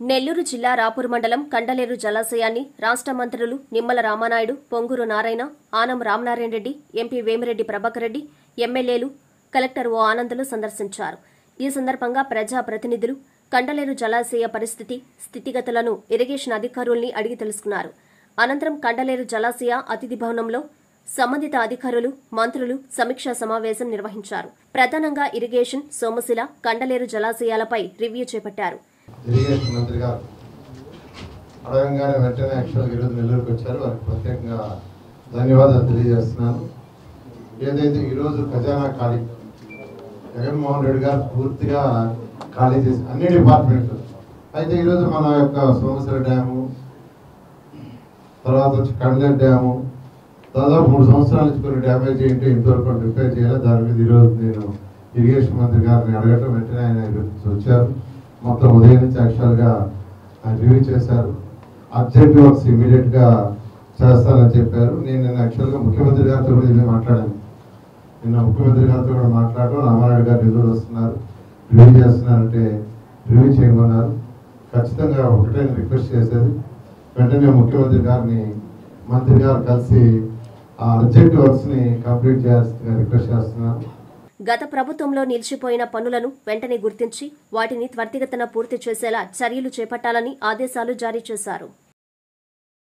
నెల్లూరు జిల్లా రాపూర్ మండలం కండలేరు జలాశయాన్ని రాష్ట్ర మంత్రులు నిమ్మల రామానాయుడు, పొంగూరు నారాయణ, ఆనం రామనారాయణ రెడ్డి, ఎంపీ వేమిరెడ్డి ప్రభాకర్ రెడ్డి, ఎమ్మెల్యేలు, కలెక్టర్ ఓ ఆనందులు సందర్శించారు. ఈ సందర్భంగా ప్రజాప్రతినిధులు కండలేరు జలాశయ పరిస్థితి, స్థితిగతులను ఇరిగేషన్ అధికారుల్ని అడిగి తెలుసుకున్నారు. అనంతరం కండలేరు జలాశయ అతిథి భవనంలో సంబంధిత అధికారులు, మంత్రులు సమీక్షా సమావేశం నిర్వహించారు. ప్రధానంగా ఇరిగేషన్, సోమశిల, కండలేరు జలాశయాలపై రివ్యూ చేపట్టారు. ఇరిగేషన్ మంత్రి గారు అడగంగానే వెంటనే యాక్చువల్గా ఈరోజు నెల్లూరుకి వచ్చారు. వారికి ప్రత్యేకంగా ధన్యవాదాలు తెలియజేస్తున్నాను. ఏదైతే ఈరోజు ఖజానా ఖాళీ జగన్మోహన్ రెడ్డి గారు పూర్తిగా ఖాళీ చేసి అన్ని డిపార్ట్మెంట్లు అయితే ఈరోజు మన యొక్క సోమశిల డ్యాము, తర్వాత వచ్చి కండలేరు డ్యాము దాదాపు 3 సంవత్సరాల నుంచి కొన్ని డ్యామేజ్ ఏంటి ఇంతవరకు రిపేర్ చేయాలి. దాని మీద ఈరోజు నేను ఇరిగేషన్ మంత్రి గారిని అడగటం వెంటనే ఆయన వచ్చారు. మొత్తం ఉదయం నుంచి యాక్చువల్గా ఆయన రివ్యూ చేశారు. అర్జెంట్ వర్క్స్ ఇమీడియట్గా చేస్తానని చెప్పారు. నేను నిన్న యాక్చువల్గా ముఖ్యమంత్రి గారితో కూడా ఇది మాట్లాడాను. నిన్న ముఖ్యమంత్రి గారితో కూడా మాట్లాడడం, రామారాయుడు గారు నిధులు వస్తున్నారు, రివ్యూ చేస్తున్నారంటే రివ్యూ చేయమన్నారు. ఖచ్చితంగా ఒకటే రిక్వెస్ట్ చేసేది, వెంటనే ముఖ్యమంత్రి గారిని మంత్రి గారు కలిసి ఆ అర్జెంట్ వర్క్స్ని కంప్లీట్ చేయాల్సిందిగా రిక్వెస్ట్ చేస్తున్నాను. గత ప్రభుత్వంలో నిలిచిపోయిన పనులను వెంటనే గుర్తించి వాటిని త్వరితగతిన పూర్తి చేసేలా చర్యలు చేపట్టాలని ఆదేశాలు జారీ చేశారు.